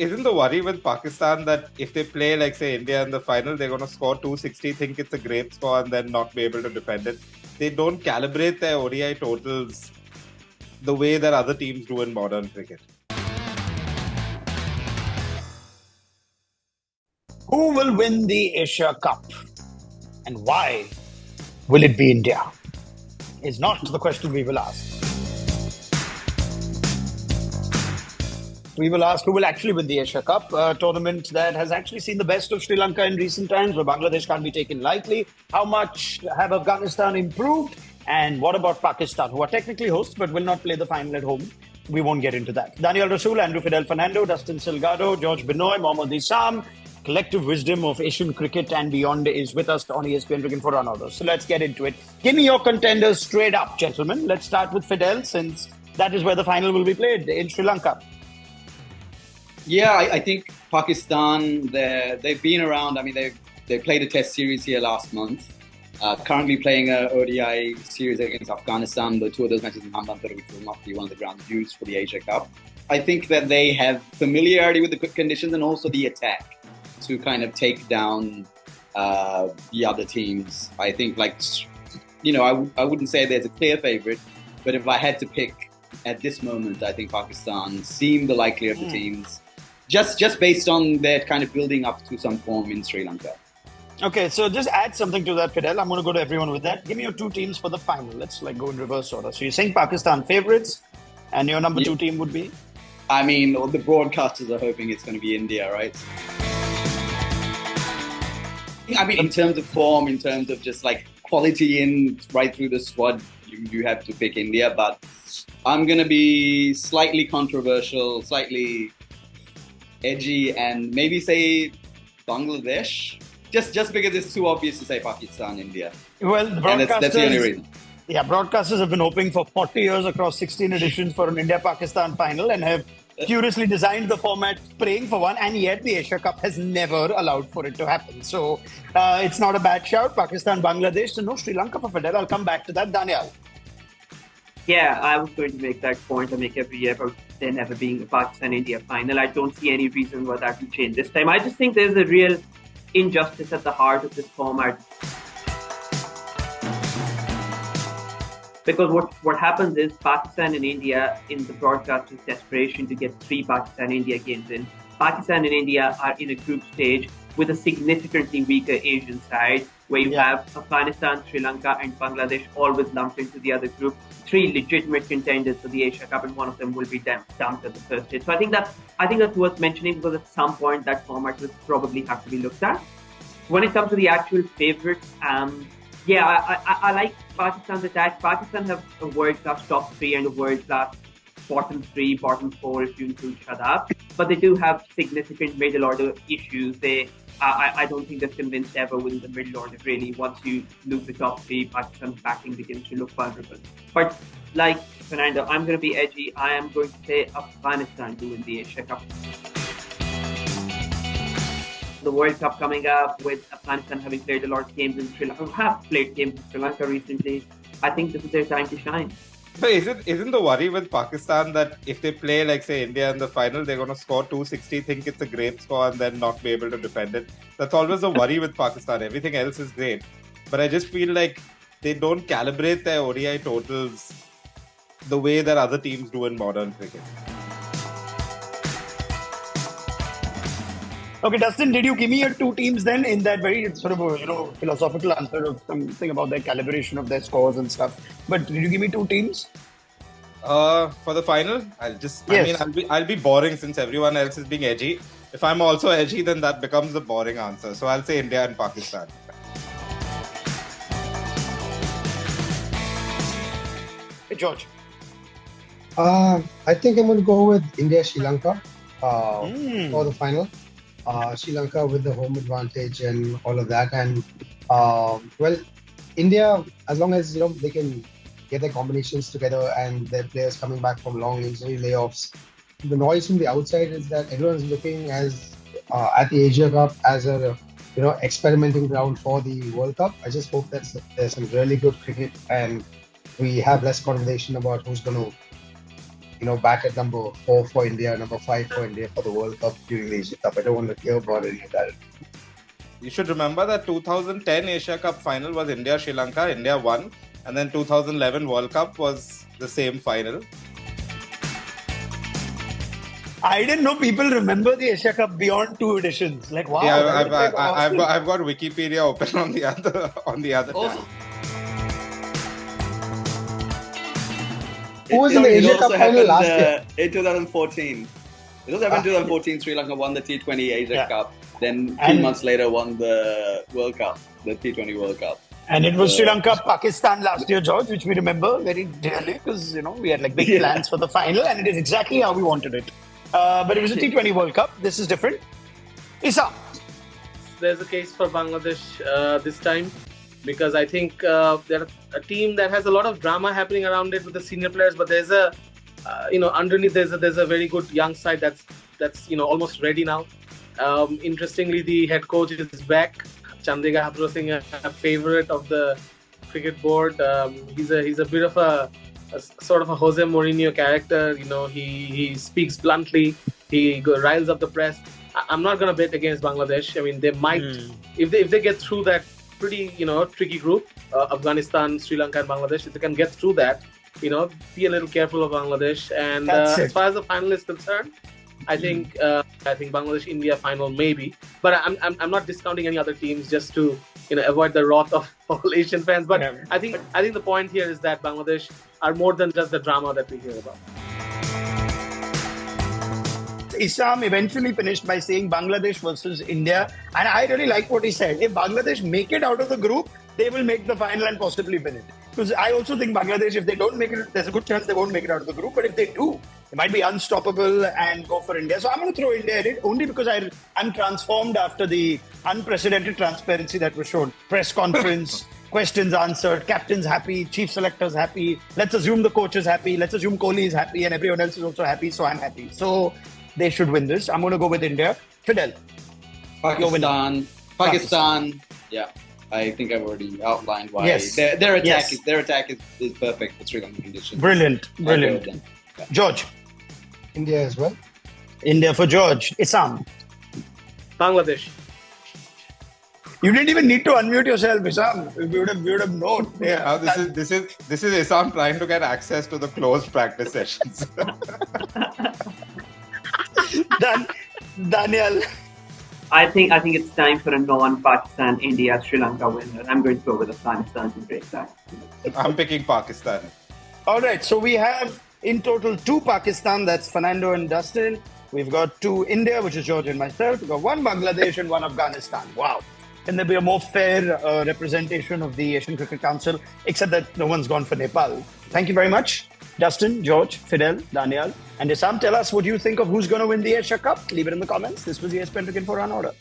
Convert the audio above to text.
isn't the worry with Pakistan that if they play, like, say, India in the final, they're going to score 260, think it's a great score, and then not be able to defend it? They don't calibrate their ODI totals the way that other teams do in modern cricket. Who will win the Asia Cup? And why will it be India? Is not the question we will ask. We will ask who will actually win the Asia Cup, a tournament that has actually seen the best of Sri Lanka in recent times, where Bangladesh can't be taken lightly. How much have Afghanistan improved? And what about Pakistan, who are technically hosts but will not play the final at home? We won't get into that. Daniel Rasool, Andrew Fidel Fernando, Dustin Salgado, George Binoy, Mohammad Isam. Collective wisdom of Asian cricket and beyond is with us on ESPNcricinfo for Runorder. So let's get into it. Give me your contenders straight up, gentlemen. Let's start with Fidel, since that is where the final will be played, in Sri Lanka. Yeah, I think Pakistan, they've been around. I mean, they played a test series here last month. Currently playing an ODI series against Afghanistan. The two of those matches in Hambantota, which will not be one of the grounds used for the Asia Cup. I think that they have familiarity with the conditions and also the attack to kind of take down the other teams. I think, I wouldn't say there's a clear favorite, but if I had to pick at this moment, I think Pakistan seem the likelier of the teams. Just based on their kind of building up to some form in Sri Lanka. Okay, so just add something to that, Fidel. I'm going to go to everyone with that. Give me your two teams for the final. Let's go in reverse order. So you're saying Pakistan favorites, and your number two team would be? I mean, the broadcasters are hoping it's going to be India, right? I mean, in terms of form, in terms of just quality in right through the squad, you have to pick India. But I'm going to be slightly controversial, slightly edgy, and maybe say Bangladesh, just because it's too obvious to say Pakistan, India. Well, the broadcasters, that's the only reason. Yeah, broadcasters have been hoping for 40 years across 16 editions for an India-Pakistan final and have curiously designed the format praying for one, and yet the Asia Cup has never allowed for it to happen. So it's not a bad shout. Pakistan, Bangladesh, so no Sri Lanka for Fidel. I'll come back to that. Daniel. Yeah, I was going to make that point I make every year about there never being a Pakistan-India final. I don't see any reason why that will change this time. I just think there's a real injustice at the heart of this format. Because what happens is Pakistan and India, in the broadcaster's desperation to get 3 Pakistan-India games in, Pakistan and India are in a group stage with a significantly weaker Asian side, where you have Afghanistan, Sri Lanka and Bangladesh always lumped into the other group. 3 legitimate contenders for the Asia Cup, and one of them will be dumped at the first stage. So I think that's worth mentioning, because at some point that format will probably have to be looked at. When it comes to the actual favourites, I like Pakistan's attack. Pakistan have a world-class top 3 and a world-class bottom 3, bottom 4 if you include Shadab. But they do have significant middle-order issues. I don't think they're convinced ever within the middle order, really. Once you lose the top 3, Pakistan's batting begins to look vulnerable. But like Fernando, I'm going to be edgy. I am going to say Afghanistan to win the Asia Cup. The World Cup coming up, with Afghanistan having played a lot of games in Sri Lanka, have played games in Sri Lanka recently. I think this is their time to shine. But isn't the worry with Pakistan that if they play, like, say, India in the final, they're going to score 260, think it's a great score, and then not be able to defend it? That's always a worry with Pakistan. Everything else is great. But I just feel like they don't calibrate their ODI totals the way that other teams do in modern cricket. Okay, Dustin, did you give me your two teams then in that very sort of philosophical answer of something about their calibration of their scores and stuff? But did you give me two teams? For the final, I'll be boring since everyone else is being edgy. If I'm also edgy, then that becomes the boring answer. So I'll say India and Pakistan. Hey, George. I think I'm going to go with India, Sri Lanka for the final. Sri Lanka with the home advantage and all of that. And India, as long as they can get their combinations together and their players coming back from long injury layoffs, the noise from the outside is that everyone's looking at the Asia Cup as a experimenting ground for the World Cup. I just hope that there's some really good cricket and we have less conversation about who's going to back at number 4 for India, number 5 for India for the World Cup during the Asia Cup. I don't want to hear about any of that. You should remember that 2010 Asia Cup final was India-Sri Lanka. India won. And then 2011 World Cup was the same final. I didn't know people remember the Asia Cup beyond 2 editions. Like, wow. Yeah, I've got Wikipedia open on the other Also, tab. Who was in the Asia Cup final last year? In 2014. It was happened in 2014. Sri Lanka won the T20 Asia Cup. Then 2 months later won the World Cup, the T20 World Cup. And it was Sri Lanka, Pakistan last year, George, which we remember very dearly because, we had like big plans for the final and it is exactly how we wanted it. But it was a T20 World Cup. This is different. Isam. There's a case for Bangladesh this time because I think they're a team that has a lot of drama happening around it with the senior players, but there's a, underneath there's a very good young side that's almost ready now. Interestingly, the head coach is back. Chandrika Hapro Singh, a favorite of the cricket board. He's a bit of a sort of a Jose Mourinho character. He speaks bluntly. He riles up the press. I'm not going to bet against Bangladesh. I mean, they might, if they get through that pretty tricky group, Afghanistan, Sri Lanka, and Bangladesh. If they can get through that, be a little careful of Bangladesh. And as far as the final is concerned, I think Bangladesh India final maybe, but I'm not discounting any other teams just to avoid the wrath of all Asian fans. But I think the point here is that Bangladesh are more than just the drama that we hear about. Isam eventually finished by saying Bangladesh versus India, and I really like what he said. If Bangladesh make it out of the group, they will make the final and possibly win it. Because I also think Bangladesh, if they don't make it, there's a good chance they won't make it out of the group. But if they do, they might be unstoppable and go for India. So I'm going to throw India in it only because I'm transformed after the unprecedented transparency that was shown. Press conference, questions answered, captain's happy, chief selector's happy. Let's assume the coach is happy. Let's assume Kohli is happy and everyone else is also happy. So I'm happy. So they should win this. I'm going to go with India. Fidel. Pakistan. Yeah. I think I've already outlined why. Yes. Their attack is perfect for Sri Lankan conditions. Brilliant. Yeah. George. India as well. India for George. Isam. Bangladesh. You didn't even need to unmute yourself, Isam. We would have known. Yeah. This is Isam trying to get access to the closed practice sessions. Daniel. I think it's time for a non-Pakistan India Sri Lanka winner. I'm going to go with Afghanistan to break that. I'm picking Pakistan. All right, so we have in total 2 Pakistan. That's Fernando and Dustin. We've got 2 India, which is George and myself. We've got 1 Bangladesh and 1 Afghanistan. Wow. Can there be a more fair representation of the Asian Cricket Council, except that no one's gone for Nepal? Thank you very much. Dustin, George, Fidel, Daniel, and Isam, tell us what you think of who's going to win the Asia Cup. Leave it in the comments. This was ESPNcricinfo Runorder.